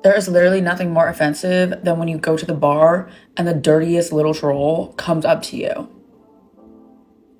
There is literally nothing more offensive than when you go to the bar and the dirtiest little troll comes up to you.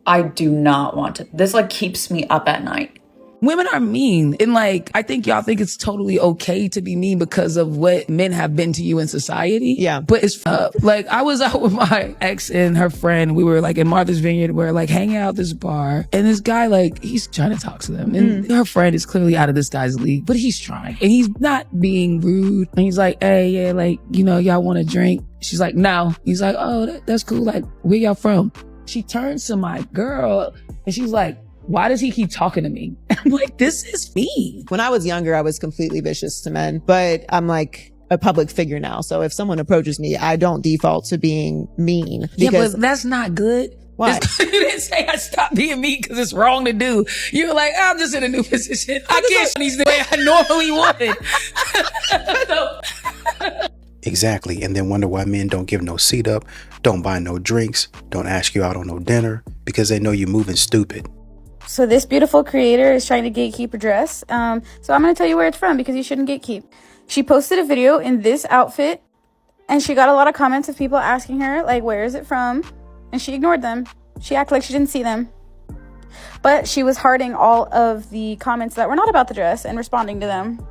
I do not want to. This like keeps me up at night. Women are mean. And like, I think y'all think it's totally okay to be mean because of what men have been to you in society. Yeah. But it's like, I was out with my ex and her friend. We were like in Martha's Vineyard. We're like hanging out at this bar. And this guy, like, he's trying to talk to them. And her friend is clearly out of this guy's league, but he's trying. And he's not being rude. And he's like, hey, yeah, like, you know, y'all want a drink? She's like, no. He's like, oh, that's cool. Like, where y'all from? She turns to my girl and she's like, why does he keep talking to me? I'm like, this is me. When I was younger, I was completely vicious to men, but I'm like a public figure now. So if someone approaches me, I don't default to being mean. Yeah, but that's not good. Why? You didn't say I stopped being mean because it's wrong to do. You're like, I'm just in a new position. I can't these the way I normally would. Exactly. And then wonder why men don't give no seat up, don't buy no drinks, don't ask you out on no dinner because they know you're moving stupid. So this beautiful creator is trying to gatekeep a dress. So I'm going to tell you where it's from because you shouldn't gatekeep. She posted a video in this outfit and she got a lot of comments of people asking her, like, where is it from? And she ignored them. She acted like she didn't see them. But she was hearting all of the comments that were not about the dress and responding to them.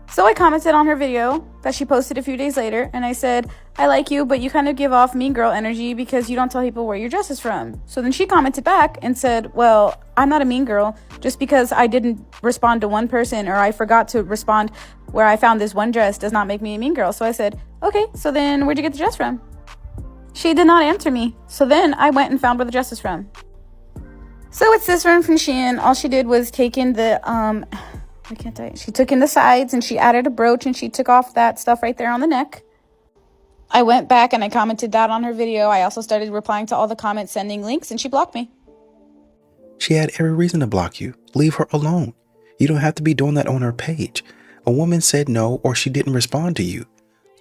So I commented on her video that she posted a few days later, and I said, I like you, but you kind of give off mean girl energy because you don't tell people where your dress is from. So then she commented back and said, well, I'm not a mean girl. Just because I didn't respond to one person or I forgot to respond where I found this one dress does not make me a mean girl. So I said, okay, so then where'd you get the dress from? She did not answer me. So then I went and found where the dress is from. So it's this one from Shein. All she did was take in the, she took in the sides and she added a brooch and she took off that stuff right there on the neck. I went back and I commented that on her video. I also started replying to all the comments, sending links, and she blocked me. She had every reason to block you. Leave her alone. You don't have to be doing that on her page. A woman said no or she didn't respond to you.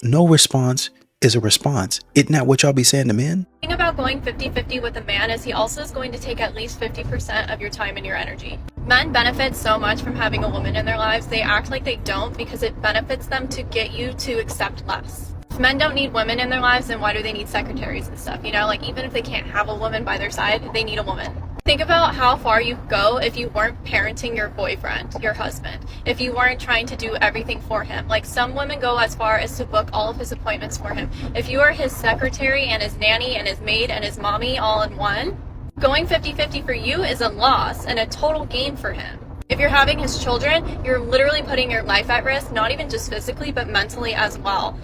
No response is a response. Isn't that what y'all be saying to men? The thing about going 50-50 with a man is he also is going to take at least 50% of your time and your energy. Men benefit so much from having a woman in their lives. They act like they don't because it benefits them to get you to accept less. If men don't need women in their lives, then why do they need secretaries and stuff? You know, like even if they can't have a woman by their side, they need a woman. Think about how far you go if you weren't parenting your boyfriend, your husband, if you weren't trying to do everything for him. Like some women go as far as to book all of his appointments for him. If you are his secretary and his nanny and his maid and his mommy all in one, going 50-50 for you is a loss and a total gain for him. If you're having his children, you're literally putting your life at risk, not even just physically, but mentally as well.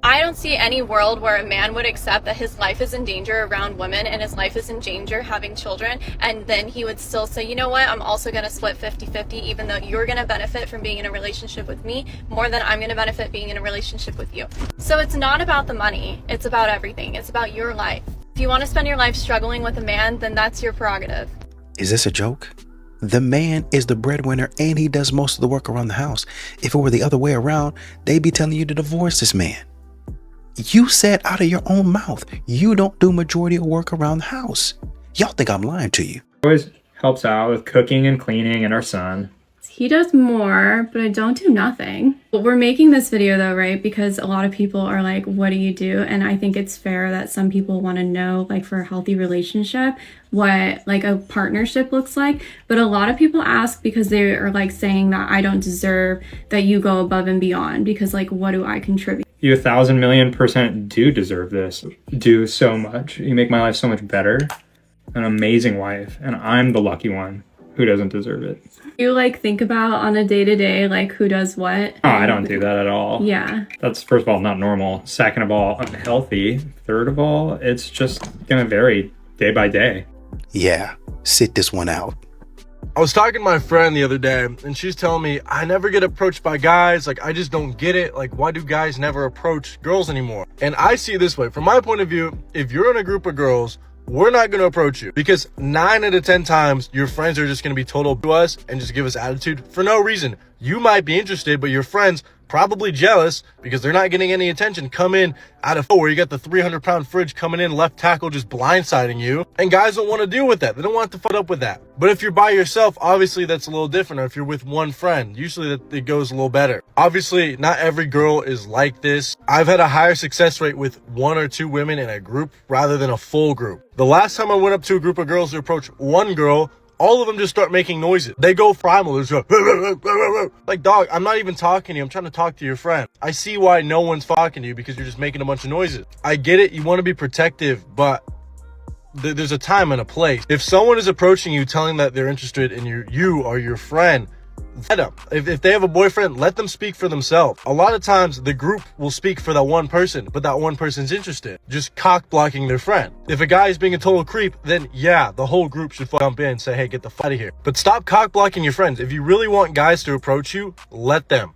I don't see any world where a man would accept that his life is in danger around women and his life is in danger having children, and then he would still say, you know what, I'm also going to split 50-50 even though you're going to benefit from being in a relationship with me more than I'm going to benefit being in a relationship with you. So it's not about the money, it's about everything. It's about your life. If you want to spend your life struggling with a man, then that's your prerogative. Is this a joke? The man is the breadwinner and he does most of the work around the house. If it were the other way around, they'd be telling you to divorce this man. You said out of your own mouth, you don't do majority of work around the house. Y'all think I'm lying to you. Always helps out with cooking and cleaning and our son. He does more, but I don't do nothing. But we're making this video though, right? Because a lot of people are like, what do you do? And I think it's fair that some people want to know, like for a healthy relationship, what like a partnership looks like. But a lot of people ask because they are like saying that I don't deserve that you go above and beyond because like, what do I contribute? You 1,000,000,000% do deserve this. Do so much. You make my life so much better. An amazing wife. And I'm the lucky one who doesn't deserve it. You like think about on a day-to-day like who does what? Oh, I don't do that at all. Yeah. That's first of all not normal. Second of all, unhealthy. Third of all, it's just gonna vary day by day. Yeah, sit this one out. I was talking to my friend the other day and she's telling me I never get approached by guys. Like, I just don't get it. Like, why do guys never approach girls anymore? And I see it this way. From my point of view, if you're in a group of girls, we're not going to approach you because 9 out of 10 times your friends are just going to be total to us and just give us attitude for no reason. You might be interested, but your friends probably jealous because they're not getting any attention, come in out of nowhere. You got the 300-pound fridge coming in, left tackle just blindsiding you. And guys don't want to deal with that. They don't want to fuck up with that. But if you're by yourself, obviously that's a little different. Or if you're with one friend, usually it goes a little better. Obviously, not every girl is like this. I've had a higher success rate with 1 or 2 women in a group rather than a full group. The last time I went up to a group of girls to approach one girl, all of them just start making noises. They go primal. They're just like, dog, I'm not even talking to you. I'm trying to talk to your friend. I see why no one's talking to you because you're just making a bunch of noises. I get it. You want to be protective, but there's a time and a place. If someone is approaching you, telling that they're interested in you or your friend, let them. If they have a boyfriend, let them speak for themselves. A lot of times the group will speak for that one person, but that one person's interested. Just cock blocking their friend. If a guy is being a total creep, then yeah, the whole group should jump in and say, hey, get the fuck out of here. But stop cock blocking your friends. If you really want guys to approach you, let them.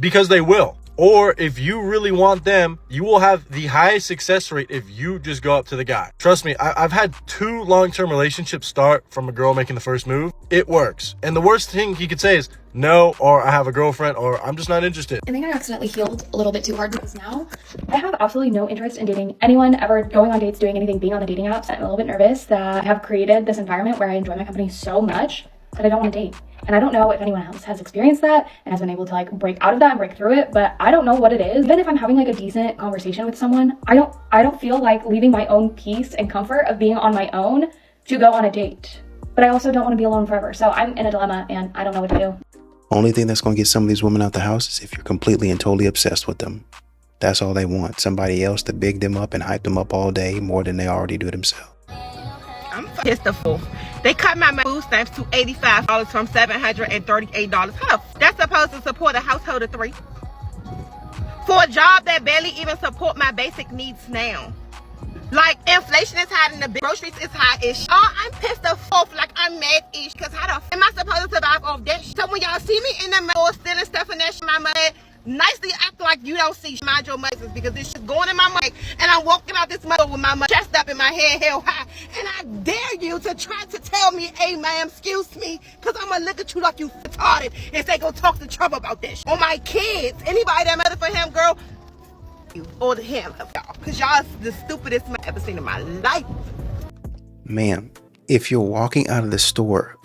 Because they will. Or if you really want them, you will have the highest success rate if you just go up to the guy. Trust me, I've had 2 long-term relationships start from a girl making the first move. It works. And the worst thing he could say is, no, or I have a girlfriend, or I'm just not interested. I think I accidentally healed a little bit too hard because now I have absolutely no interest in dating anyone, ever going on dates, doing anything, being on the dating apps. I'm a little bit nervous that I have created this environment where I enjoy my company so much that I don't want to date. And I don't know if anyone else has experienced that and has been able to like break out of that and break through it, but I don't know what it is. Even if I'm having like a decent conversation with someone, I don't feel like leaving my own peace and comfort of being on my own to go on a date. But I also don't want to be alone forever. So I'm in a dilemma and I don't know what to do. Only thing that's going to get some of these women out the house is if you're completely and totally obsessed with them. That's all they want. Somebody else to big them up and hype them up all day more than they already do themselves. I'm pissed off. They cut my food stamps to $85 from $738. How that's supposed to support a household of 3? For a job that barely even support my basic needs now. Like, inflation is high and the groceries is high-ish. Oh, I'm pissed off, like I'm mad-ish. Because how the f am I supposed to survive off that? So when y'all see me in the middle stealing stuff and that shit, my money, nicely act like you don't see. Mind your business, because this shit's going in my mic. And I'm walking out this mother with my chest up and my head held high. And I dare you to try to tell me, hey, ma'am, excuse me. Because I'm going to look at you like you retarded and say, go talk to Trump about this. On my kids. Anybody that matter for him, girl, or to him, y'all, because y'all is the stupidest I've ever seen in my life. Ma'am, if you're walking out of the store,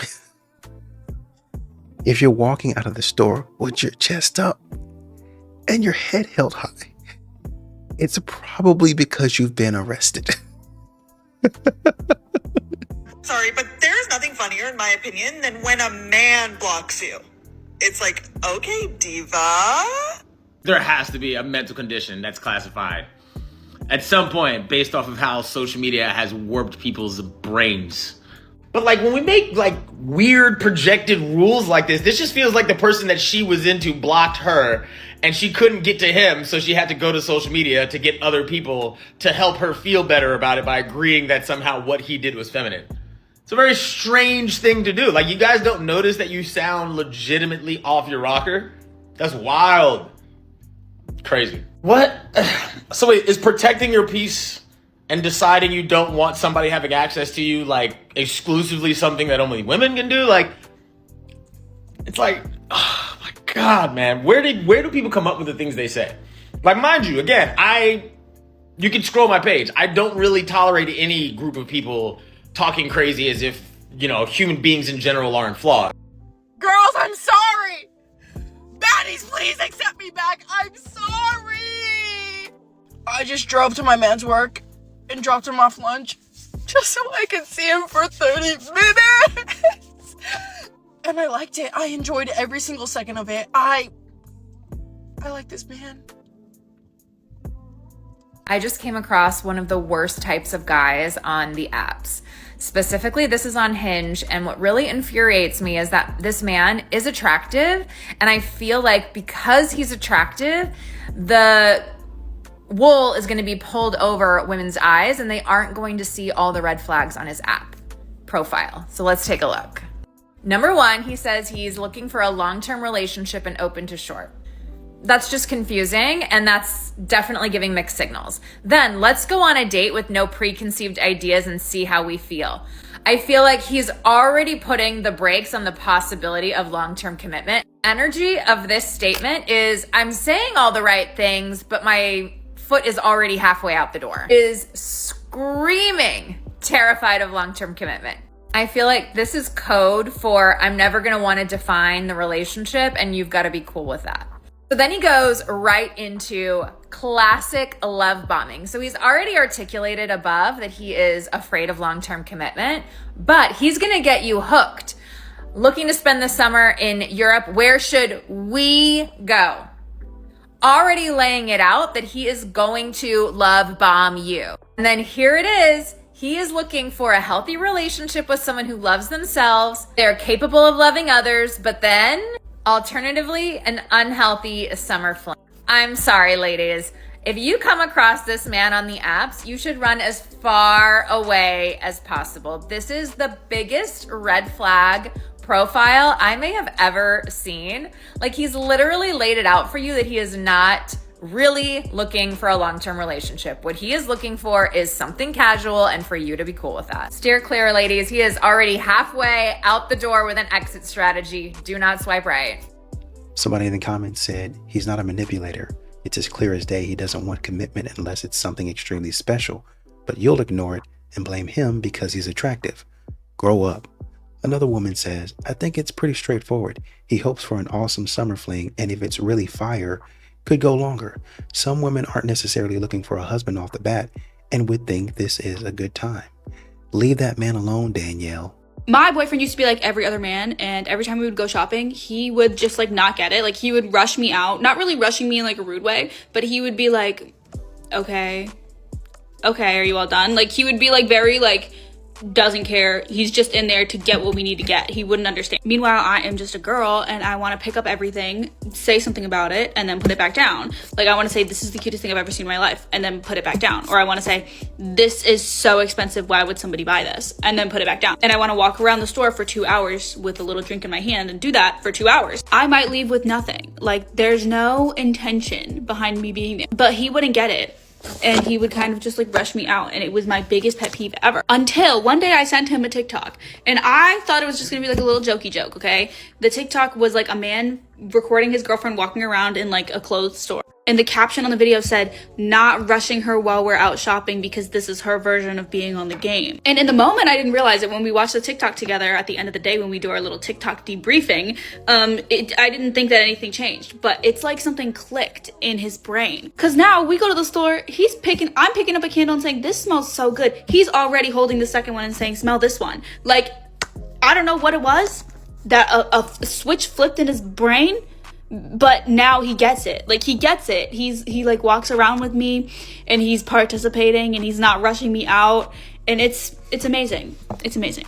with your chest up and your head held high, it's probably because you've been arrested. Sorry, but there's nothing funnier, in my opinion, than when a man blocks you. It's like, okay, diva. There has to be a mental condition that's classified at some point based off of how social media has warped people's brains. But like when we make like weird projected rules like this just feels like the person that she was into blocked her and she couldn't get to him, so she had to go to social media to get other people to help her feel better about it by agreeing that somehow what he did was feminine. It's a very strange thing to do. Like, you guys don't notice that you sound legitimately off your rocker? That's wild. Crazy. What? So wait, is protecting your peace and deciding you don't want somebody having access to you like exclusively something that only women can do? Like, it's like, oh my God, man. Where do people come up with the things they say? Like, mind you, again, you can scroll my page. I don't really tolerate any group of people talking crazy as if, you know, human beings in general aren't flawed. Girls, I'm sorry. Baddies, please accept me back. I'm sorry. I just drove to my man's work and dropped him off lunch just so I could see him for 30 minutes. And I liked it. I enjoyed every single second of it. I like this man. I just came across one of the worst types of guys on the apps. Specifically, this is on Hinge, and what really infuriates me is that this man is attractive, and I feel like because he's attractive, the wool is going to be pulled over women's eyes, and they aren't going to see all the red flags on his app profile. So let's take a look. Number 1, he says he's looking for a long-term relationship and open to short. That's just confusing, and that's definitely giving mixed signals. Then let's go on a date with no preconceived ideas and see how we feel. I feel like he's already putting the brakes on the possibility of long-term commitment. Energy of this statement is, I'm saying all the right things, but my foot is already halfway out the door. Is screaming terrified of long-term commitment. I feel like this is code for I'm never going to want to define the relationship and you've got to be cool with that. So then he goes right into classic love bombing. So he's already articulated above that he is afraid of long-term commitment, but he's going to get you hooked. Looking to spend the summer in Europe, where should we go? Already laying it out that he is going to love bomb you. And then here it is. He is looking for a healthy relationship with someone who loves themselves. They're capable of loving others, but then alternatively, an unhealthy summer fling. I'm sorry, ladies. If you come across this man on the apps, you should run as far away as possible. This is the biggest red flag profile I may have ever seen. Like, he's literally laid it out for you that he is not really looking for a long-term relationship. What he is looking for is something casual and for you to be cool with that. Steer clear, ladies. He is already halfway out the door with an exit strategy. Do not swipe right. Somebody in the comments said he's not a manipulator. It's as clear as day he doesn't want commitment unless it's something extremely special, but you'll ignore it and blame him because he's attractive. Grow up. Another woman says, I think it's pretty straightforward. He hopes for an awesome summer fling, and if it's really fire, could go longer. Some women aren't necessarily looking for a husband off the bat and would think this is a good time. Leave that man alone, Danielle. My boyfriend used to be like every other man, and every time we would go shopping, he would just like not get it. Like, he would rush me out, not really rushing me in like a rude way, but he would be like, okay, are you all done? Like, he would be like very like, doesn't care. He's just in there to get what we need to get. He wouldn't understand. Meanwhile, I am just a girl and I want to pick up everything, say something about it, and then put it back down. Like, I want to say, this is the cutest thing I've ever seen in my life, and then put it back down. Or I want to say, this is so expensive, why would somebody buy this? And then put it back down. And I want to walk around the store for 2 hours with a little drink in my hand and do that for 2 hours. I might leave with nothing. Like, there's no intention behind me being there. But he wouldn't get it. And he would kind of just like rush me out, and it was my biggest pet peeve ever. Until one day I sent him a TikTok, and I thought it was just gonna be like a little jokey joke, okay? The TikTok was like a man recording his girlfriend walking around in like a clothes store. And the caption on the video said, not rushing her while we're out shopping because this is her version of being on the game. And in the moment, I didn't realize it. When we watched the TikTok together at the end of the day, when we do our little TikTok debriefing, I didn't think that anything changed, but it's like something clicked in his brain. Cause now we go to the store, I'm picking up a candle and saying, this smells so good. He's already holding the second one and saying, smell this one. Like, I don't know what it was, that a switch flipped in his brain. But now he gets it. Like, he gets it. He like walks around with me and he's participating and he's not rushing me out. And it's amazing. It's amazing.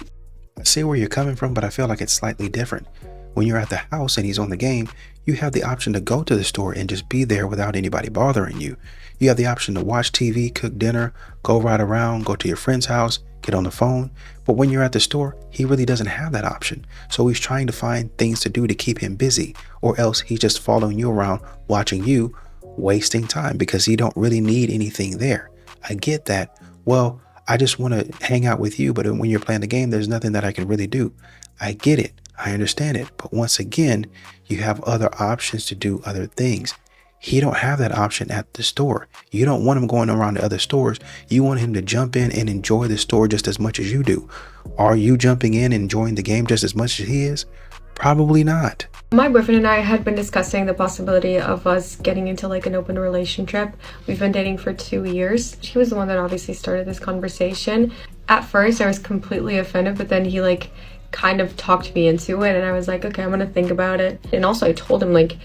I see where you're coming from, but I feel like it's slightly different. When you're at the house and he's on the game, you have the option to go to the store and just be there without anybody bothering you. You have the option to watch TV, cook dinner, go ride around, go to your friend's house, get on the phone. But when you're at the store, he really doesn't have that option. So he's trying to find things to do to keep him busy, or else he's just following you around, watching you, wasting time because he don't really need anything there. I get that. Well, I just want to hang out with you, but when you're playing the game, there's nothing that I can really do. I get it. I understand it. But once again, you have other options to do other things. He don't have that option at the store. You don't want him going around to other stores. You want him to jump in and enjoy the store just as much as you do. Are you jumping in and enjoying the game just as much as he is? Probably not. My boyfriend and I had been discussing the possibility of us getting into like an open relationship. We've been dating for 2 years. He was the one that obviously started this conversation. At first I was completely offended, but then he like kind of talked me into it and I was like, okay, I'm gonna think about it. And also I told him like,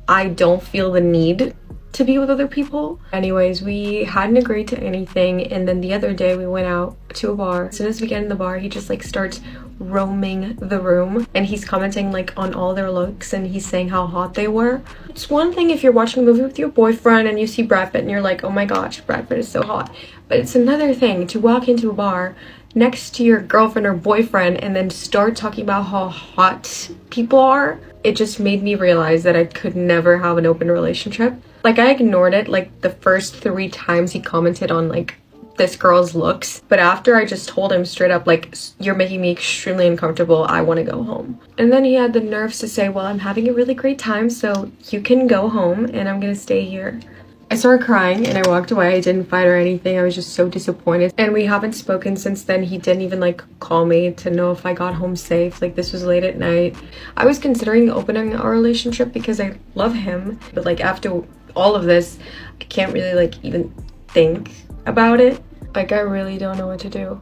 I don't feel the need to be with other people. Anyways, we hadn't agreed to anything, and then the other day we went out to a bar. As soon as we get in the bar, he just like starts roaming the room and he's commenting like on all their looks and he's saying how hot they were. It's one thing if you're watching a movie with your boyfriend and you see Brad Pitt and you're like, oh my gosh, Brad Pitt is so hot. But it's another thing to walk into a bar next to your girlfriend or boyfriend and then start talking about how hot people are. It just made me realize that I could never have an open relationship. Like, I ignored it like the first 3 times he commented on like this girl's looks. But after I just told him straight up, like, you're making me extremely uncomfortable, I want to go home. And then he had the nerves to say, well, I'm having a really great time, so you can go home and I'm gonna stay here. I started crying and I walked away. I didn't fight or anything. I was just so disappointed. And we haven't spoken since then. He didn't even like call me to know if I got home safe. Like, this was late at night. I was considering opening our relationship because I love him. But like, after all of this, I can't really like even think about it. Like, I really don't know what to do.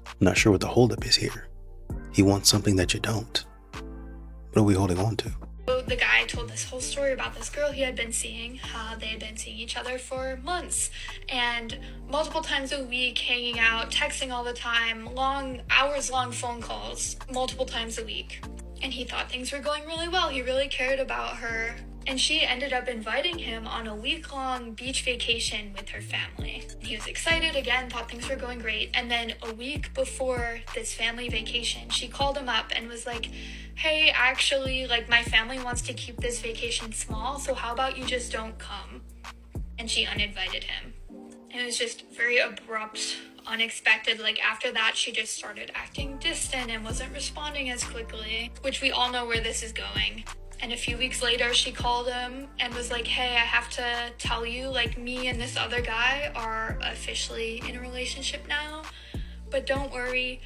I'm not sure what the holdup is here. He wants something that you don't. What are we holding on to? The guy told this whole story about this girl he had been seeing, how they had been seeing each other for months and multiple times a week, hanging out, texting all the time, hours-long phone calls, multiple times a week. And he thought things were going really well. He really cared about her. And she ended up inviting him on a week-long beach vacation with her family. He was excited again, thought things were going great. And then a week before this family vacation, she called him up and was like, hey, actually, like, my family wants to keep this vacation small, so how about you just don't come? And she uninvited him. It was just very abrupt, unexpected. Like, after that, she just started acting distant and wasn't responding as quickly, which we all know where this is going. And a few weeks later, she called him and was like, hey, I have to tell you, like, me and this other guy are officially in a relationship now, but don't worry,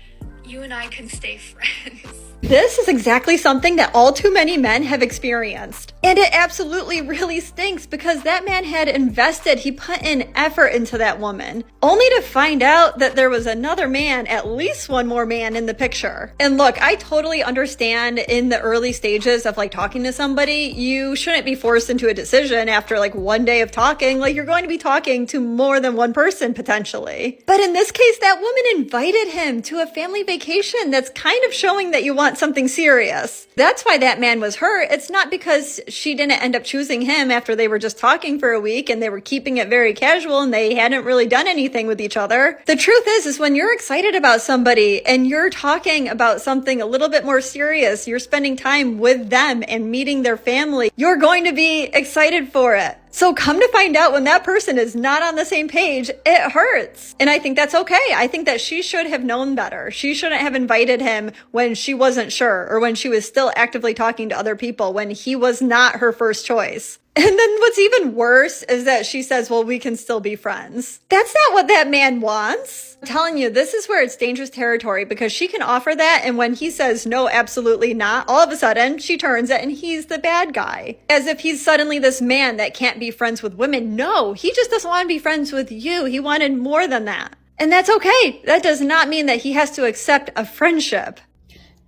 you and I can stay friends. This is exactly something that all too many men have experienced. And it absolutely really stinks because that man had invested, he put in effort into that woman, only to find out that there was another man, at least one more man in the picture. And look, I totally understand in the early stages of like talking to somebody, you shouldn't be forced into a decision after like one day of talking. Like, you're going to be talking to more than one person potentially. But in this case, that woman invited him to a family vacation. That's kind of showing that you want something serious. That's why that man was hurt. It's not because she didn't end up choosing him after they were just talking for a week and they were keeping it very casual and they hadn't really done anything with each other. The truth is when you're excited about somebody and you're talking about something a little bit more serious, you're spending time with them and meeting their family, you're going to be excited for it. So come to find out, when that person is not on the same page, it hurts. And I think that's okay. I think that she should have known better. She shouldn't have invited him when she wasn't sure, or when she was still actively talking to other people, when he was not her first choice. And then what's even worse is that she says, well, we can still be friends. That's not what that man wants. I'm telling you, this is where it's dangerous territory, because she can offer that, and when he says no, absolutely not, all of a sudden she turns it and he's the bad guy. As if he's suddenly this man that can't be friends with women. No, he just doesn't want to be friends with you. He wanted more than that. And that's okay. That does not mean that he has to accept a friendship.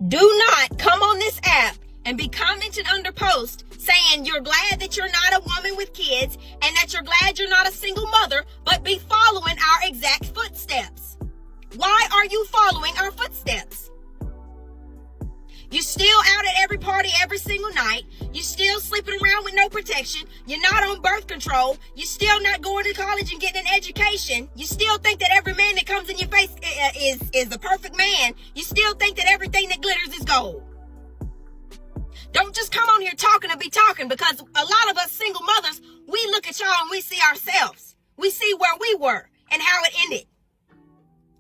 Do not come on this app and be commenting under posts saying you're glad that you're not a woman with kids and that you're glad you're not a single mother, but be following our exact footsteps. Why are you following our footsteps? You're still out at every party every single night. You're still sleeping around with no protection. You're not on birth control. You're still not going to college and getting an education. You still think that every man that comes in your face is the perfect man. You still think that everything that glitters is gold. Don't just come on here talking to be talking, because a lot of us single mothers, we look at y'all and we see ourselves. We see where we were and how it ended.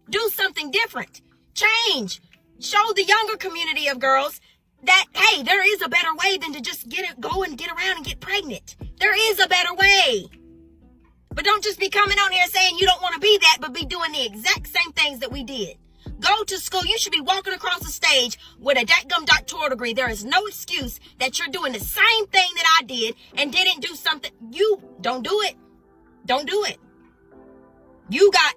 Do something different. Change. Show the younger community of girls that, hey, there is a better way than to just go and get around and get pregnant. There is a better way. But don't just be coming on here saying you don't want to be that, but be doing the exact same things that we did. Go to school. You should be walking across the stage with a dadgum doctoral degree. There is no excuse that you're doing the same thing that I did and didn't do something. You don't do it. Don't do it. You got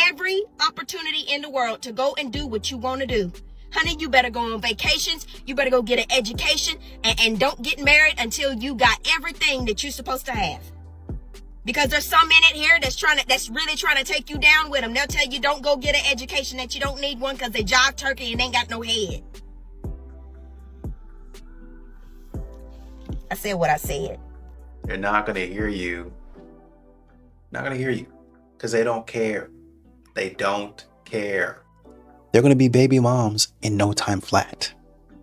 every opportunity in the world to go and do what you want to do. Honey, you better go on vacations. You better go get an education, and don't get married until you got everything that you're supposed to have. Because there's some in it here that's really trying to take you down with them. They'll tell you don't go get an education, that you don't need one because they jive turkey and ain't got no head. I said what I said. They're not going to hear you. Not going to hear you. Because they don't care. They don't care. They're going to be baby moms in no time flat.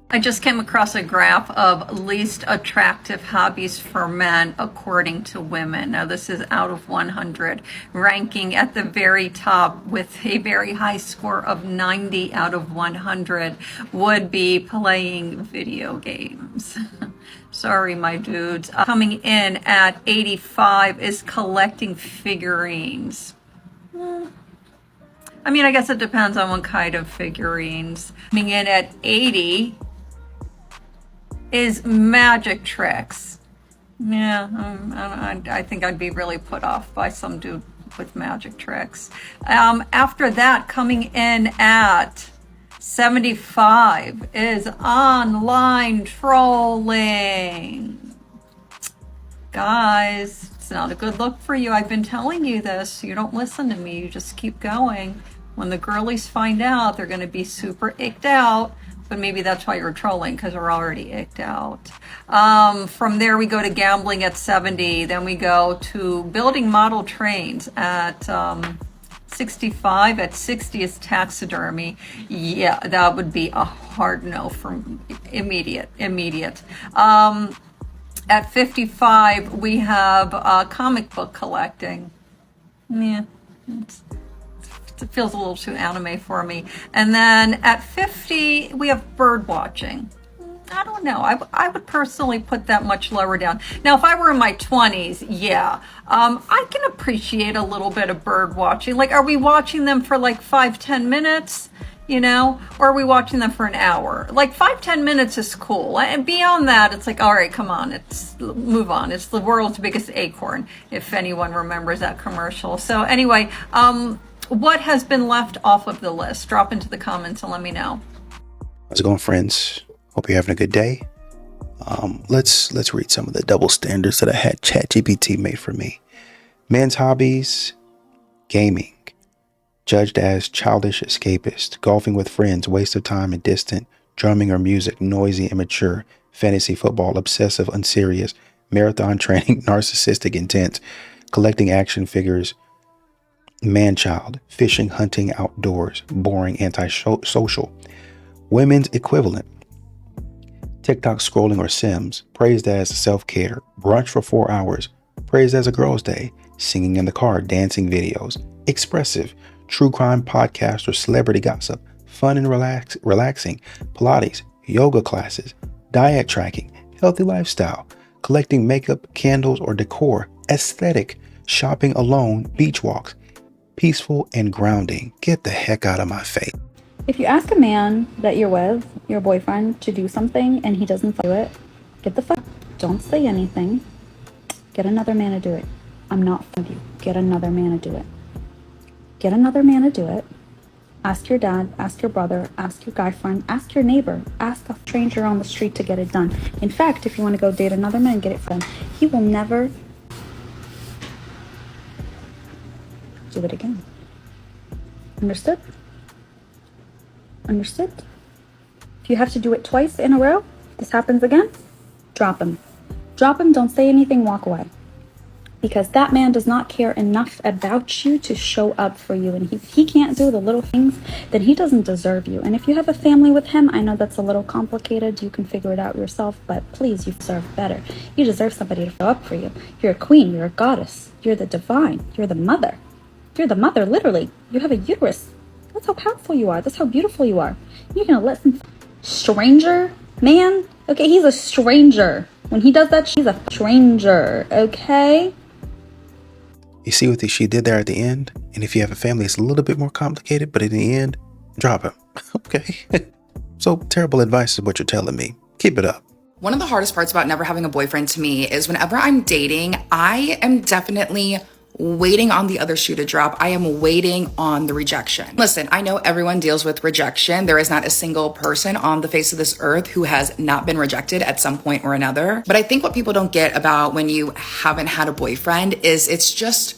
I just came across a graph of least attractive hobbies for men according to women. Now, this is out of 100, ranking at the very top with a very high score of 90 out of 100 would be playing video games. Sorry, my dudes. Coming in at 85 is collecting figurines. I mean, I guess it depends on what kind of figurines. Coming in at 80 is magic tricks. Yeah, I think I'd be really put off by some dude with magic tricks. After that, coming in at 75 is online trolling. Guys, it's not a good look for you. I've been telling you this. You don't listen to me. You just keep going. When the girlies find out, they're going to be super icked out. But maybe that's why you're trolling, because we're already icked out. From there, we go to gambling at 70. Then we go to building model trains at 65. At 60 is taxidermy. Yeah, that would be a hard no from immediate. At 55, we have comic book collecting. Yeah, it feels a little too anime for me. And then at 50, we have bird watching. I don't know. I would personally put that much lower down. Now, if I were in my 20s, yeah, I can appreciate a little bit of bird watching. Like, are we watching them for like 5-10 minutes? You know, or are we watching them for an hour? Like 5-10 minutes is cool. And beyond that, it's like, all right, come on, move on. It's the world's biggest acorn, if anyone remembers that commercial. So anyway, what has been left off of the list? Drop into the comments and let me know. How's it going, friends? Hope you're having a good day. Let's read some of the double standards that I had ChatGPT made for me. Men's hobbies: gaming, judged as childish, escapist; golfing with friends, waste of time and distant; drumming or music, noisy, immature; fantasy football, obsessive, unserious; marathon training, narcissistic, intense; collecting action figures, man-child; fishing, hunting, outdoors, boring, antisocial; women's equivalent, TikTok scrolling or Sims, praised as self-care; brunch for 4 hours, praised as a girl's day; singing in the car, dancing videos; expressive, true crime podcast or celebrity gossip; fun and relaxing, Pilates, yoga classes; diet tracking, healthy lifestyle; collecting makeup, candles, or decor; aesthetic, shopping alone, beach walks; peaceful and grounding. Get the heck out of my face. If you ask a man that you're with, your boyfriend, to do something and he doesn't do it, get the fuck. Don't say anything. Get another man to do it. I'm not with you. Get another man to do it. Get another man to do it. Ask your dad, ask your brother, ask your guy friend, ask your neighbor, ask a stranger on the street to get it done. In fact, if you want to go date another man, get it for him. He will never do it again. Understood? Understood? If you have to do it twice in a row, this happens again, drop him. Drop him, don't say anything, walk away. Because that man does not care enough about you to show up for you. And if he can't do the little things, then he doesn't deserve you. And if you have a family with him, I know that's a little complicated. You can figure it out yourself. But please, you deserve better. You deserve somebody to show up for you. You're a queen. You're a goddess. You're the divine. You're the mother. You're the mother, literally. You have a uterus. That's how powerful you are. That's how beautiful you are. You're going to let some stranger man? Okay, he's a stranger. When he does that, she's a stranger. Okay? You see what she did there at the end? And if you have a family, it's a little bit more complicated, but in the end, drop him. Okay. So terrible advice is what you're telling me. Keep it up. One of the hardest parts about never having a boyfriend to me is whenever I'm dating, I am definitely waiting on the other shoe to drop. I am waiting on the rejection. Listen, I know everyone deals with rejection. There is not a single person on the face of this earth who has not been rejected at some point or another. But I think what people don't get about when you haven't had a boyfriend is it's just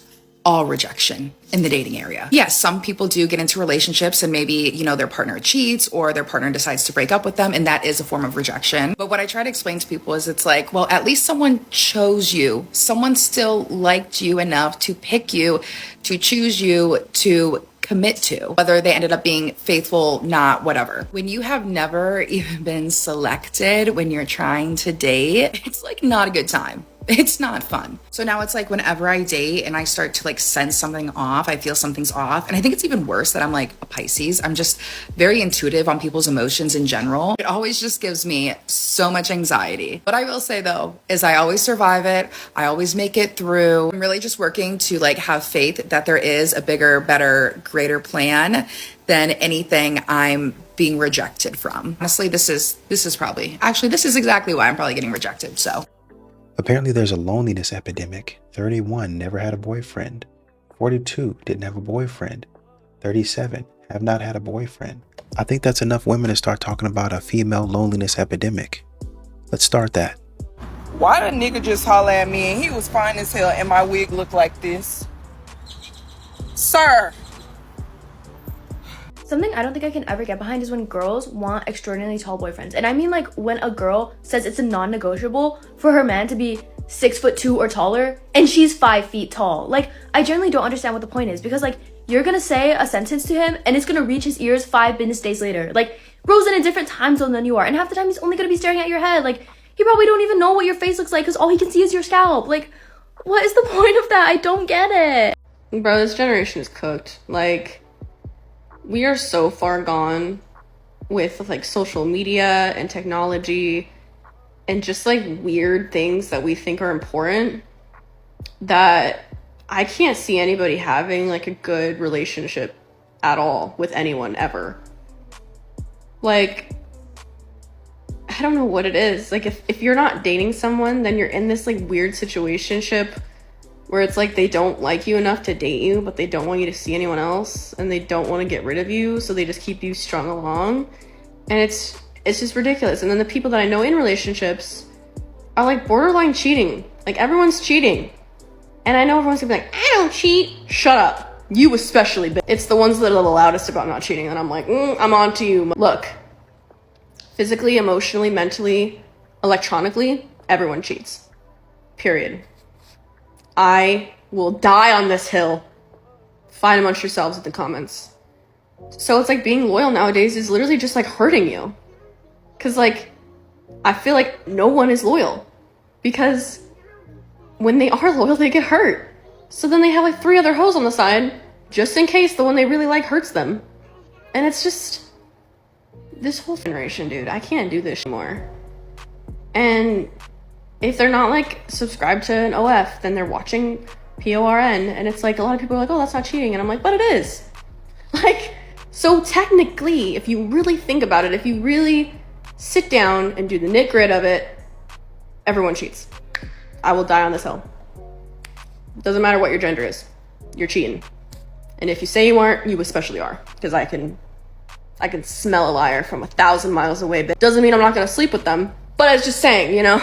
all rejection in the dating area. Yes, some people do get into relationships and maybe, their partner cheats or their partner decides to break up with them, and that is a form of rejection. But what I try to explain to people is it's like, well, at least someone chose you. Someone still liked you enough to pick you, to choose you, to commit to, whether they ended up being faithful, not, whatever. When you have never even been selected when you're trying to date, it's like not a good time. It's not fun. So now it's like whenever I date and I start to like sense something off, I feel something's off. And I think it's even worse that I'm like a Pisces. I'm just very intuitive on people's emotions in general. It always just gives me so much anxiety. What I will say though, is I always survive it. I always make it through. I'm really just working to like have faith that there is a bigger, better, greater plan than anything I'm being rejected from. Honestly, this is exactly why I'm probably getting rejected. So. Apparently there's a loneliness epidemic. 31 never had a boyfriend. 42 didn't have a boyfriend. 37 have not had a boyfriend. I think that's enough women to start talking about a female loneliness epidemic. Let's start that. Why the nigga just holler at me and he was fine as hell and my wig looked like this? Sir. Something I don't think I can ever get behind is when girls want extraordinarily tall boyfriends. And I mean like when a girl says it's a non-negotiable for her man to be 6'2" or taller and she's 5 feet tall. Like, I generally don't understand what the point is, because like you're gonna say a sentence to him and it's gonna reach his ears 5 business days later. Like, bro's in a different time zone than you are, and half the time he's only gonna be staring at your head. Like, he probably don't even know what your face looks like because all he can see is your scalp. Like, what is the point of that? I don't get it. Bro, this generation is cooked. Like, we are so far gone with like social media and technology and just like weird things that we think are important that I can't see anybody having like a good relationship at all with anyone ever. Like, I don't know what it is. Like, if you're not dating someone, then you're in this like weird situationship where it's like they don't like you enough to date you, but they don't want you to see anyone else, and they don't want to get rid of you, so they just keep you strung along. And it's just ridiculous. And then the people that I know in relationships are like borderline cheating. Like, everyone's cheating. And I know everyone's gonna be like, I don't cheat. Shut up. You especially. It's the ones that are the loudest about not cheating, and I'm like, I'm on to you. Look, physically, emotionally, mentally, electronically, everyone cheats. Period. I will die on this hill. Fight amongst yourselves in the comments. So it's like being loyal nowadays is literally just like hurting you. Cause like, I feel like no one is loyal. Because when they are loyal, they get hurt. So then they have like 3 other hoes on the side, just in case the one they really like hurts them. And it's just, this whole generation, dude, I can't do this anymore. And if they're not like subscribed to an OF, then they're watching PORN, and it's like a lot of people are like, oh, that's not cheating, and I'm like, but it is. Like, so technically, if you really think about it, if you really sit down and do the nit grit of it, everyone cheats. I will die on this hill. Doesn't matter what your gender is, you're cheating. And if you say you aren't, you especially are, because I can smell a liar from 1,000 miles away, but doesn't mean I'm not gonna sleep with them. But I was just saying, you know.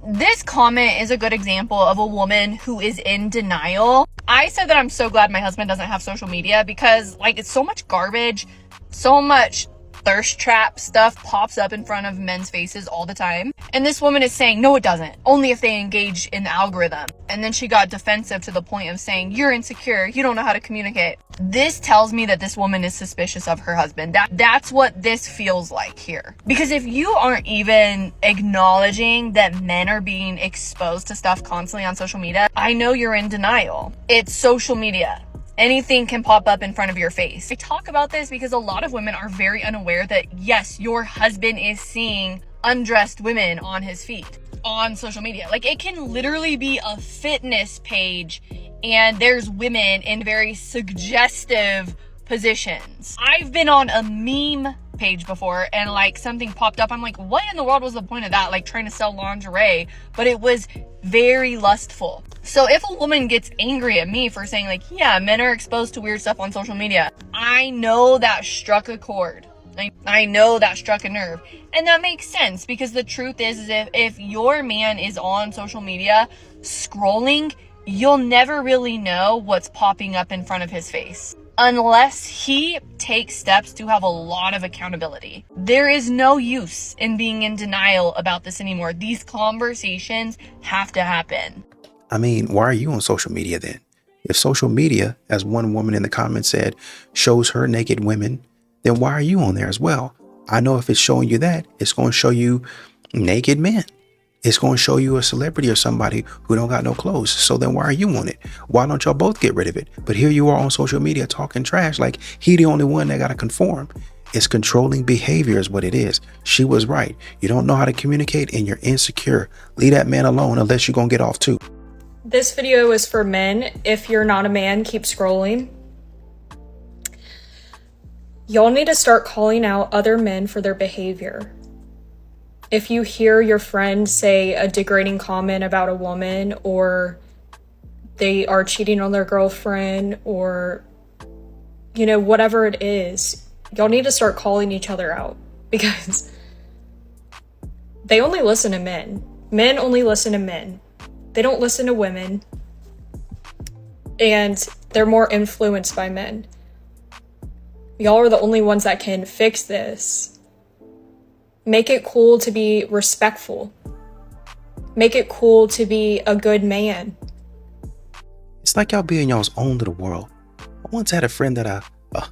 This comment is a good example of a woman who is in denial. I said that I'm so glad my husband doesn't have social media because like it's so much garbage, so much thirst trap stuff pops up in front of men's faces all the time. And this woman is saying, no, it doesn't. Only if they engage in the algorithm. And then she got defensive to the point of saying, you're insecure. You don't know how to communicate. This tells me that this woman is suspicious of her husband. That's what this feels like here. Because if you aren't even acknowledging that men are being exposed to stuff constantly on social media, I know you're in denial. It's social media. Anything can pop up in front of your face. I talk about this because a lot of women are very unaware that yes, your husband is seeing undressed women on his feet on social media. Like, it can literally be a fitness page and there's women in very suggestive positions. I've been on a meme page before and like something popped up. I'm like, what in the world was the point of that? Like trying to sell lingerie, but it was very lustful. So if a woman gets angry at me for saying like, yeah, men are exposed to weird stuff on social media, I know that struck a chord. I know that struck a nerve. And that makes sense because the truth is if your man is on social media scrolling, you'll never really know what's popping up in front of his face unless he takes steps to have a lot of accountability. There is no use in being in denial about this anymore. These conversations have to happen. I mean, why are you on social media then? If social media, as one woman in the comments said, shows her naked women, then why are you on there as well? I know if it's showing you that, it's going to show you naked men. It's going to show you a celebrity or somebody who don't got no clothes. So then why are you on it? Why don't y'all both get rid of it? But here you are on social media talking trash like he the only one that got to conform. It's controlling behavior is what it is. She was right. You don't know how to communicate and you're insecure. Leave that man alone unless you're going to get off too. This video is for men. If you're not a man, keep scrolling. Y'all need to start calling out other men for their behavior. If you hear your friend say a degrading comment about a woman, or they are cheating on their girlfriend, or, you know, whatever it is, y'all need to start calling each other out, because they only listen to men. Men only listen to men. They don't listen to women, and they're more influenced by men. Y'all are the only ones that can fix this. Make it cool to be respectful. Make it cool to be a good man. It's like y'all be in y'all's own little world. I once had a friend that I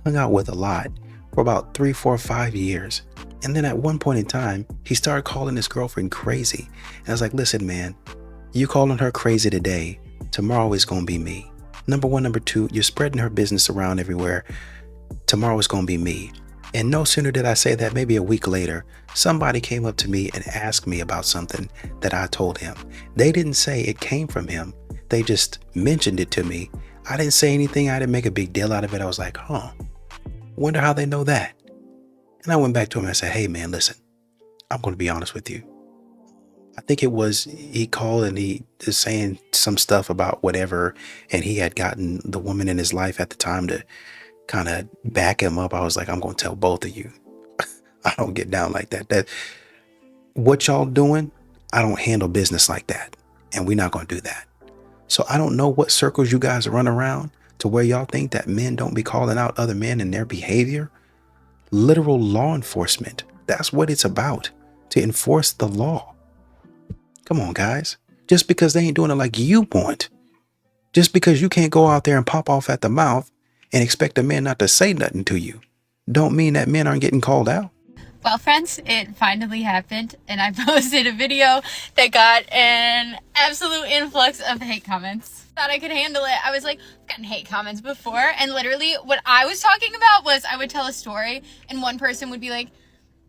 hung out with a lot for about 3, 4, 5 years. And then at one point in time, he started calling his girlfriend crazy. And I was like, listen, man, you calling her crazy today, tomorrow is going to be me. Number one. Number two, you're spreading her business around everywhere. Tomorrow is going to be me. And no sooner did I say that, maybe a week later, somebody came up to me and asked me about something that I told him. They didn't say it came from him. They just mentioned it to me. I didn't say anything. I didn't make a big deal out of it. I was like, wonder how they know that. And I went back to him and I said, hey man, listen, I'm going to be honest with you. I think it was, he called and he is saying some stuff about whatever. And he had gotten the woman in his life at the time to kind of back him up. I was like, I'm going to tell both of you. I don't get down like that. That what y'all doing, I don't handle business like that. And we're not going to do that. So I don't know what circles you guys run around to where y'all think that men don't be calling out other men and their behavior. Literal law enforcement. That's what it's about. To enforce the law. Come on, guys. Just because they ain't doing it like you want. Just because you can't go out there and pop off at the mouth and expect a man not to say nothing to you, don't mean that men aren't getting called out. Well, friends, it finally happened, and I posted a video that got an absolute influx of hate comments. Thought I could handle it. I was like, I've gotten hate comments before, and literally what I was talking about was I would tell a story, and one person would be like,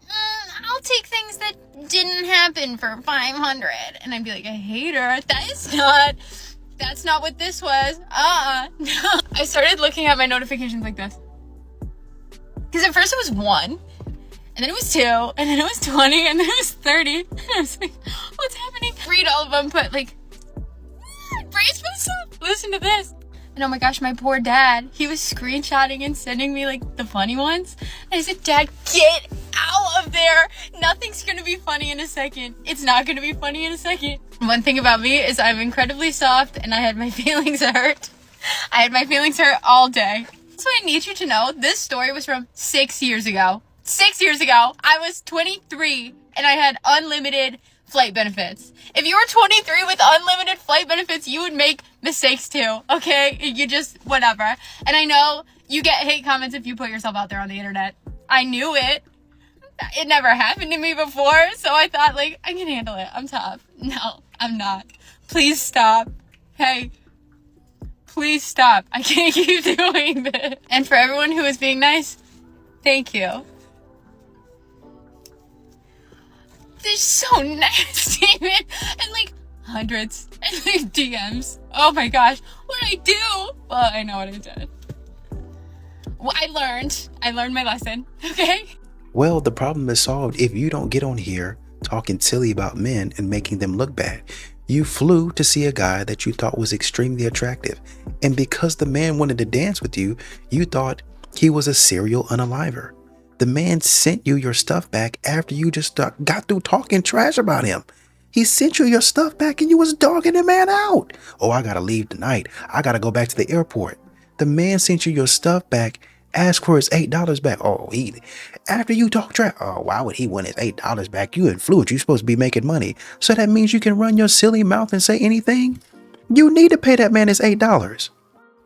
I'll take things that didn't happen for 500, and I'd be like, a hater? That's not what this was. No. I started looking at my notifications like this. Because at first it was 1, and then it was 2, and then it was 20, and then it was 30. And I was like, what's happening? Read all of them, but like, brace myself. Listen to this. And oh my gosh, my poor dad, he was screenshotting and sending me like the funny ones. And I said, Dad, get out of there. Nothing's gonna be funny in a second. It's not gonna be funny in a second. One thing about me is I'm incredibly soft and I had my feelings hurt. I had my feelings hurt all day. So I need you to know, this story was from 6 years ago. 6 years ago, I was 23 and I had unlimited flight benefits. If you were 23 with unlimited flight benefits, you would make mistakes too, okay? You just, whatever. And I know you get hate comments if you put yourself out there on the internet. I knew it. It never happened to me before, so I thought, like, I can handle it. I'm tough. No, I'm not. Please stop. Hey, please stop. I can't keep doing this. And for everyone who is being nice, thank you. They're so nasty, man. And like hundreds and like DMs. Oh my gosh, what did I do? Well, I know what I did. Well, I learned my lesson, okay? Well, the problem is solved if you don't get on here talking silly about men and making them look bad. You flew to see a guy that you thought was extremely attractive. And because the man wanted to dance with you, you thought he was a serial unaliver. The man sent you your stuff back after you just got through talking trash about him. He sent you your stuff back and you was dogging the man out. Oh, I gotta leave tonight. I gotta go back to the airport. The man sent you your stuff back, asked for his $8 back. Oh, after you talk trash. Oh, why would he want his $8 back? You influenced. You're supposed to be making money. So that means you can run your silly mouth and say anything? You need to pay that man his $8.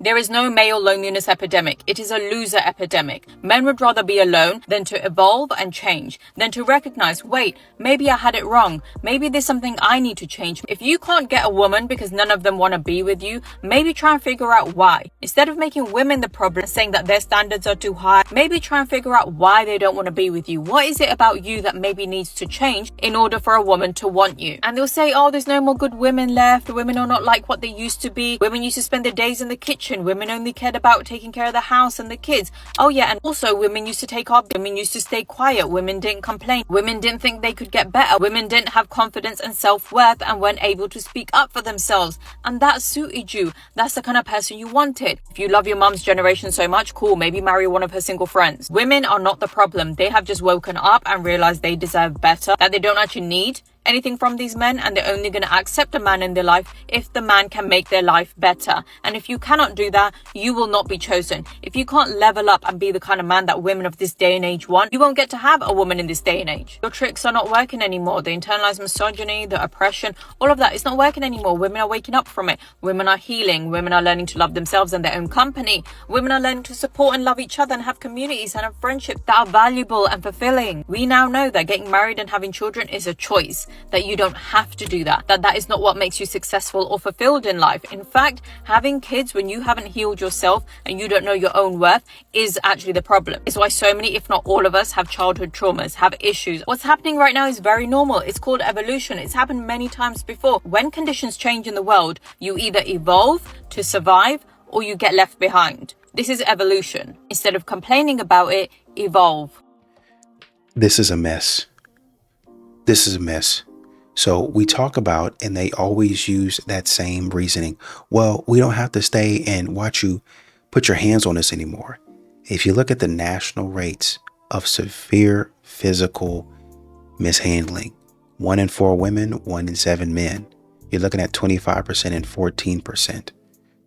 There is no male loneliness epidemic. It is a loser epidemic. Men would rather be alone than to evolve and change, than to recognize, wait, maybe I had it wrong. Maybe there's something I need to change. If you can't get a woman because none of them want to be with you, maybe try and figure out why. Instead of making women the problem and saying that their standards are too high, maybe try and figure out why they don't want to be with you. What is it about you that maybe needs to change in order for a woman to want you? And they'll say, oh, there's no more good women left. Women are not like what they used to be. Women used to spend their days in the kitchen. Women only cared about taking care of the house and the kids. Oh yeah, and also women used to take off. Women used to stay quiet. Women didn't complain. Women didn't think they could get better. Women didn't have confidence and self-worth and weren't able to speak up for themselves. And that suited you. That's the kind of person you wanted. If you love your mom's generation so much, cool, maybe marry one of her single friends. Women are not the problem. They have just woken up and realized they deserve better, that they don't actually need anything from these men, and they're only going to accept a man in their life if the man can make their life better. And if you cannot do that, you will not be chosen. If you can't level up and be the kind of man that women of this day and age want, you won't get to have a woman in this day and age. Your tricks are not working anymore. The internalized misogyny, the oppression, all of that is not working anymore. Women are waking up from it. Women are healing. Women are learning to love themselves and their own company. Women are learning to support and love each other and have communities and have friendships that are valuable and fulfilling. We now know that getting married and having children is a choice, that you don't have to do that, that is not what makes you successful or fulfilled in life. In fact, having kids when you haven't healed yourself and you don't know your own worth is actually the problem. It's why so many, if not all of us, have childhood traumas, have issues. What's happening right now is very normal. It's called evolution. It's happened many times before. When conditions change in the world, you either evolve to survive or you get left behind. This is evolution. Instead of complaining about it, evolve. This is a mess. This is a mess. So we talk about, and they always use that same reasoning. Well, we don't have to stay and watch you put your hands on us anymore. If you look at the national rates of severe physical mishandling, 1 in 4 women, 1 in 7 men, you're looking at 25% and 14%,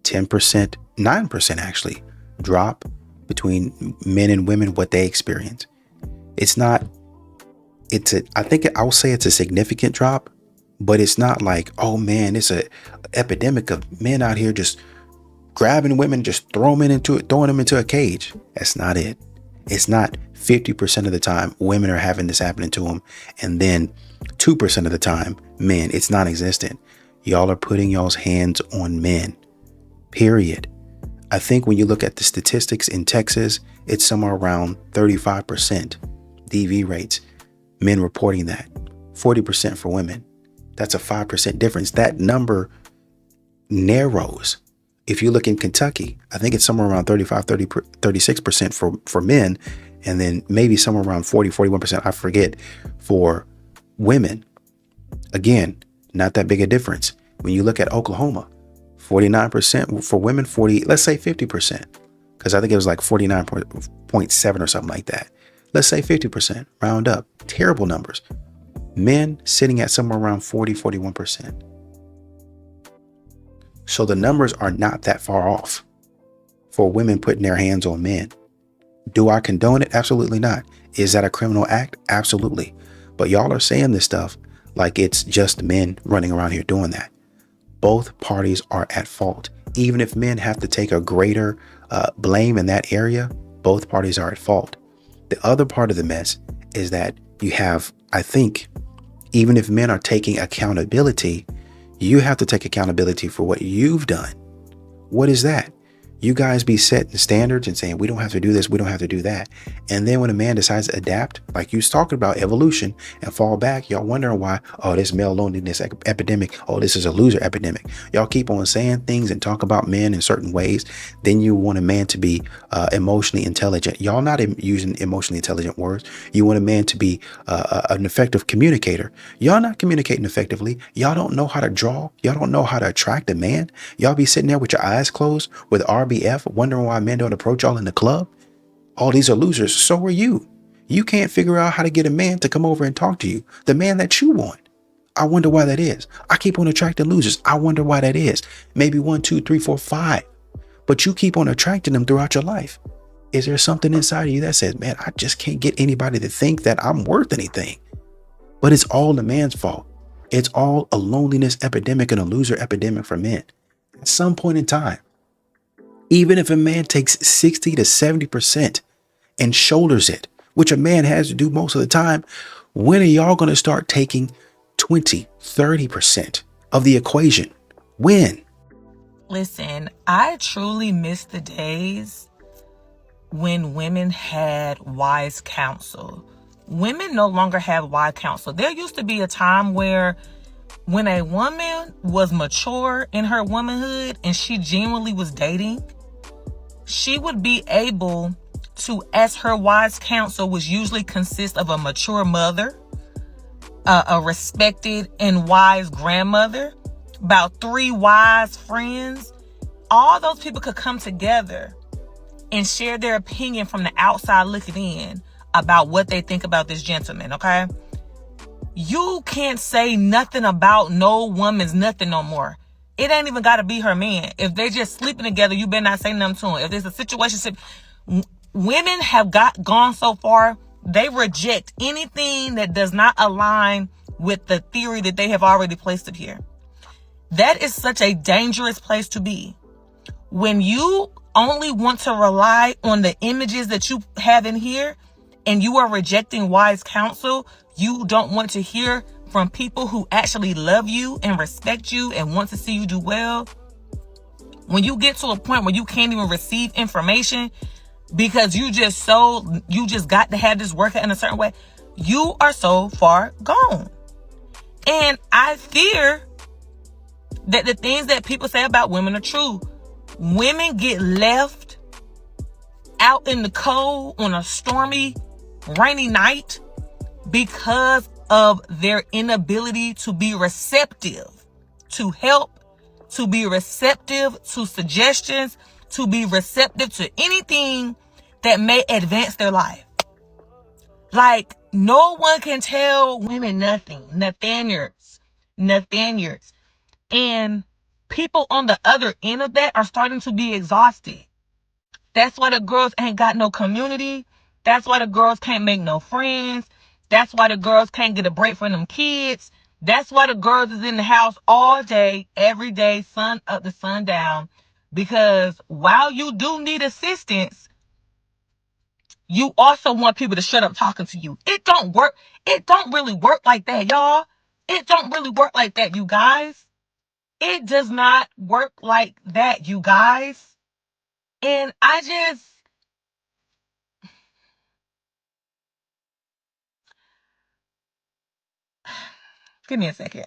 10%, 9% actually drop between men and women, what they experience. I think I'll say it's a significant drop, but it's not like, oh man, it's a epidemic of men out here just grabbing women, just throwing them into a cage. That's not it. It's not 50% of the time women are having this happening to them, and then 2% of the time men. It's non-existent. Y'all are putting y'all's hands on men, period. I think when you look at the statistics in Texas, it's somewhere around 35% DV rates. Men reporting that, 40% for women. That's a 5% difference. That number narrows. If you look in Kentucky, I think it's somewhere around 36% for men, and then maybe somewhere around 41%, I forget, for women. Again, not that big a difference. When you look at Oklahoma, 49% for women, let's say 50%, because I think it was like 49.7 or something like that. Let's say 50%, round up. Terrible numbers. Men sitting at somewhere around 41%. So the numbers are not that far off for women putting their hands on men. Do I condone it? Absolutely not. Is that a criminal act? Absolutely. But y'all are saying this stuff like it's just men running around here doing that. Both parties are at fault. Even if men have to take a greater blame in that area, both parties are at fault. The other part of the mess is that you have, I think, even if men are taking accountability, you have to take accountability for what you've done. What is that? You guys be setting standards and saying, we don't have to do this, we don't have to do that. And then when a man decides to adapt, like you was talking about evolution, and fall back, y'all wondering why, oh, this male loneliness epidemic, oh, this is a loser epidemic. Y'all keep on saying things and talk about men in certain ways. Then you want a man to be emotionally intelligent. Y'all not using emotionally intelligent words. You want a man to be an effective communicator. Y'all not communicating effectively. Y'all don't know how to draw. Y'all don't know how to attract a man. Y'all be sitting there with your eyes closed with RBF, wondering why men don't approach y'all in the club. All these are losers. So are you. You can't figure out how to get a man to come over and talk to you. The man that you want. I wonder why that is. I keep on attracting losers. I wonder why that is. Maybe 1, 2, 3, 4, 5. But you keep on attracting them throughout your life. Is there something inside of you that says, man, I just can't get anybody to think that I'm worth anything? But it's all the man's fault. It's all a loneliness epidemic and a loser epidemic for men. At some point in time, Even if a man takes 60 to 70% and shoulders it, which a man has to do most of the time, when are y'all going to start taking 20, 30% of the equation? When? Listen, I truly miss the days when women had wise counsel. Women no longer have wise counsel. There used to be a time where when a woman was mature in her womanhood and she genuinely was dating, she would be able to ask her wise counsel, which usually consists of a mature mother, a respected and wise grandmother, about 3 wise friends. All those people could come together and share their opinion from the outside looking in about what they think about this gentleman, okay? You can't say nothing about no woman's nothing no more. It ain't even got to be her man. If they just sleeping together, you better not say nothing to him. If there's a situation, women have gone so far, they reject anything that does not align with the theory that they have already placed it here. That is such a dangerous place to be. When you only want to rely on the images that you have in here and you are rejecting wise counsel, you don't want to hear from people who actually love you and respect you and want to see you do well. When you get to a point where you can't even receive information because you just got to have this work in a certain way, you are so far gone. And I fear that the things that people say about women are true. Women get left out in the cold on a stormy, rainy night because of their inability to be receptive to help, to be receptive to suggestions, to be receptive to anything that may advance their life. Like, no one can tell women nothing. Nathaniels. And people on the other end of that are starting to be exhausted. That's why the girls ain't got no community. That's why the girls can't make no friends. That's why the girls can't get a break from them kids. That's why the girls is in the house all day, every day, sun up to sundown. Because while you do need assistance, you also want people to shut up talking to you. It don't work. It don't really work like that, y'all. It don't really work like that, you guys. It does not work like that, you guys. And give me a second.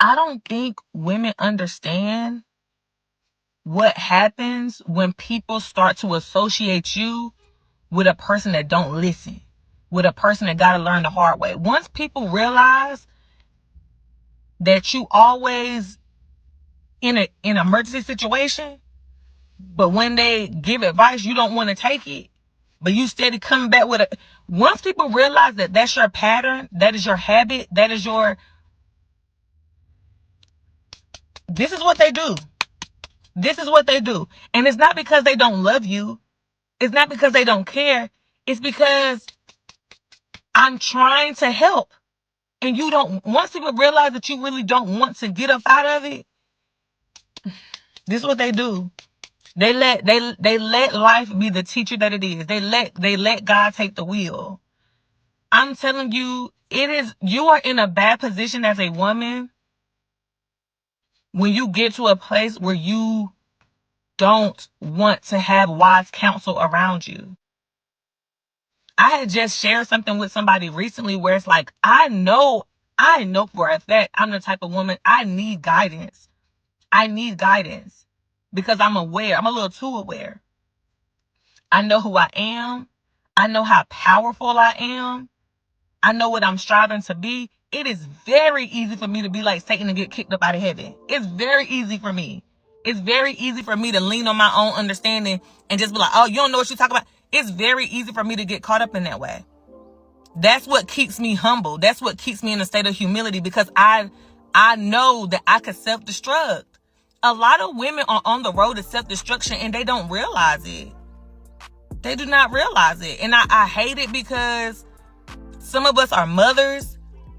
I don't think women understand what happens when people start to associate you with a person that don't listen, with a person that got to learn the hard way. Once people realize that you always in an emergency situation, but when they give advice, you don't want to take it, but you steady coming back with it. Once people realize that that's your pattern, that is your habit, that is your, this is what they do. This is what they do. And it's not because they don't love you. It's not because they don't care. It's because I'm trying to help. And you don't, once people realize that you really don't want to get up out of it, this is what they do. They let life be the teacher that it is. They let God take the wheel. I'm telling you, you are in a bad position as a woman when you get to a place where you don't want to have wise counsel around you. I had just shared something with somebody recently where it's like, I know for a fact I'm the type of woman, I need guidance. I need guidance because I'm aware. I'm a little too aware. I know who I am. I know how powerful I am. I know what I'm striving to be. It is very easy for me to be like Satan and get kicked up out of heaven. It's very easy for me. It's very easy for me to lean on my own understanding and just be like, oh, you don't know what you're talking about. It's very easy for me to get caught up in that way. That's what keeps me humble. That's what keeps me in a state of humility because I know that I could self-destruct. A lot of women are on the road to self-destruction and they don't realize it. They do not realize it. And I hate it because some of us are mothers.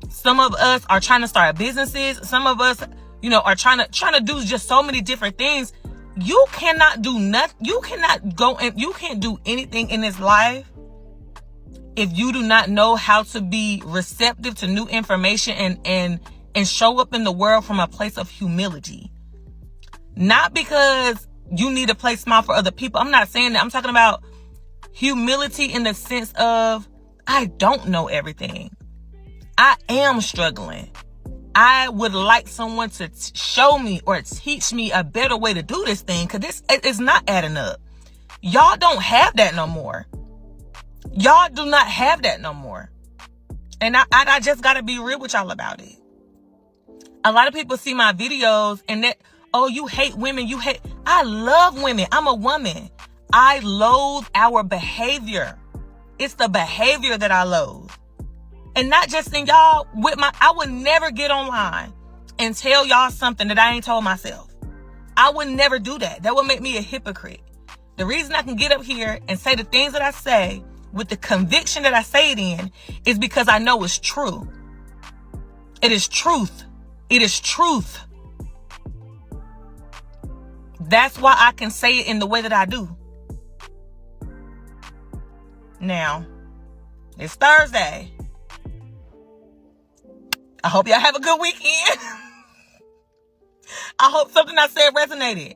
Some of us are trying to start businesses. Some of us, are trying to do just so many different things. You cannot do nothing. You cannot go and you can't do anything in this life if you do not know how to be receptive to new information and show up in the world from a place of humility. Not because you need to play small for other people. I'm not saying that. I'm talking about humility in the sense of, I don't know everything. I am struggling. I would like someone to show me or teach me a better way to do this thing, because it's not adding up. Y'all don't have that no more. Y'all do not have that no more. And I just got to be real with y'all about it. A lot of people see my videos and that, oh, you hate women. I love women. I'm a woman. I loathe our behavior. It's the behavior that I loathe. And not just in y'all, I would never get online and tell y'all something that I ain't told myself. I would never do that. That would make me a hypocrite. The reason I can get up here and say the things that I say with the conviction that I say it in is because I know it's true. It is truth. It is truth. That's why I can say it in the way that I do. Now, it's Thursday. I hope y'all have a good weekend. I hope something I said resonated.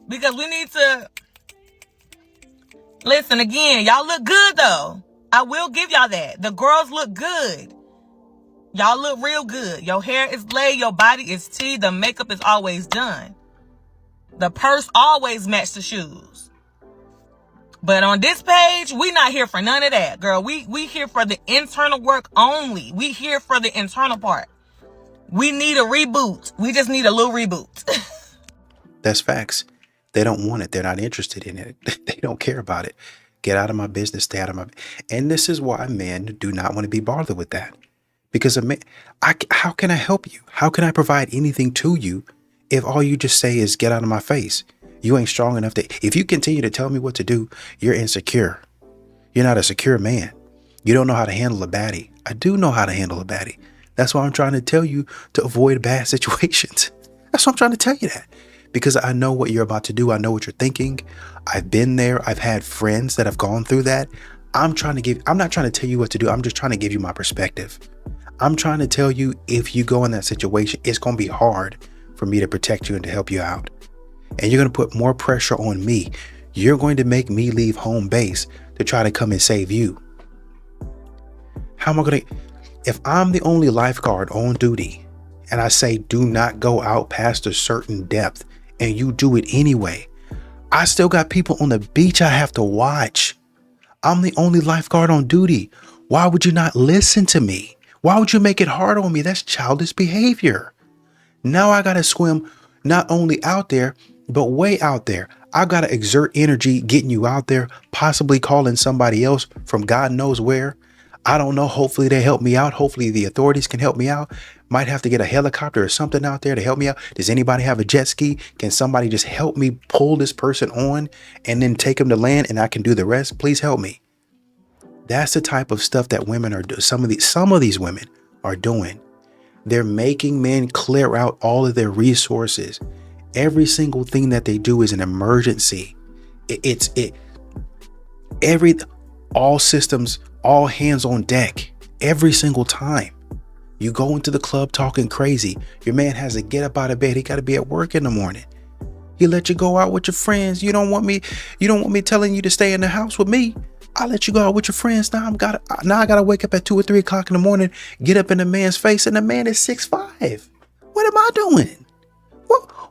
Because we need to... Listen, again, y'all look good, though. I will give y'all that. The girls look good. Y'all look real good. Your hair is laid. Your body is teed. The makeup is always done. The purse always match the shoes. But on this page, we not here for none of that, girl. We here for the internal work only. We here for the internal part. We need a reboot. We just need a little reboot. That's facts. They don't want it. They're not interested in it. They don't care about it. Get out of my business. Stay out of my... And this is why men do not want to be bothered with that. Because a man, how can I help you? How can I provide anything to you if all you just say is get out of my face? You ain't strong enough to... If you continue to tell me what to do, you're insecure. You're not a secure man. You don't know how to handle a baddie. I do know how to handle a baddie. That's why I'm trying to tell you to avoid bad situations. That's why I'm trying to tell you that. Because I know what you're about to do. I know what you're thinking. I've been there. I've had friends that have gone through that. I'm not trying to tell you what to do. I'm just trying to give you my perspective. I'm trying to tell you, if you go in that situation, it's going to be hard for me to protect you and to help you out. And you're going to put more pressure on me. You're going to make me leave home base to try to come and save you. How am I going to... If I'm the only lifeguard on duty and I say do not go out past a certain depth and you do it anyway, I still got people on the beach I have to watch. I'm the only lifeguard on duty. Why would you not listen to me? Why would you make it hard on me? That's childish behavior. Now I got to swim not only out there, but way out there. I've got to exert energy getting you out there, possibly calling somebody else from God knows where. I don't know. Hopefully they help me out. Hopefully the authorities can help me out. Might have to get a helicopter or something out there to help me out. Does anybody have a jet ski? Can somebody just help me pull this person on and then take them to land and I can do the rest? Please help me. That's the type of stuff that women are doing. Some of these women are doing. They're making men clear out all of their resources. Every single thing that they do is an emergency. All systems, all hands on deck, every single time. You go into the club talking crazy. Your man has to get up out of bed. He got to be at work in the morning. He let you go out with your friends. You don't want me telling you to stay in the house with me. I'll let you go out with your friends. Now I gotta wake up at 2 or 3 o'clock in the morning, get up in the man's face, and the man is 6'5". What am I doing?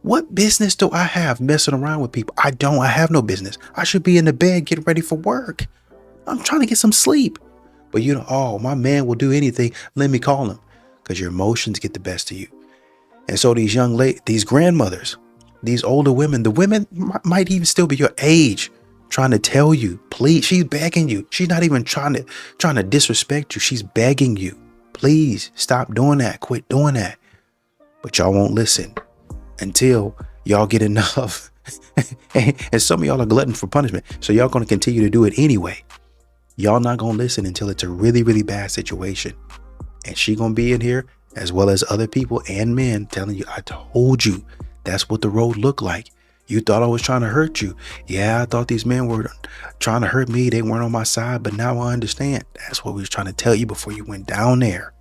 What business do I have messing around with people? I have no business. I should be in the bed getting ready for work. I'm trying to get some sleep. But my man will do anything. Let me call him. Because your emotions get the best of you. And so these these grandmothers, these older women, the women might even still be your age, trying to tell you, please, she's begging you. She's not even trying to disrespect you. She's begging you. Please stop doing that. Quit doing that. But y'all won't listen until y'all get enough. And some of y'all are glutton for punishment. So y'all going to continue to do it anyway. Y'all not going to listen until it's a really, really bad situation. And she going to be in here as well as other people and men telling you, I told you that's what the road looked like. You thought I was trying to hurt you. Yeah, I thought these men were trying to hurt me. They weren't on my side, but now I understand. That's what we was trying to tell you before you went down there.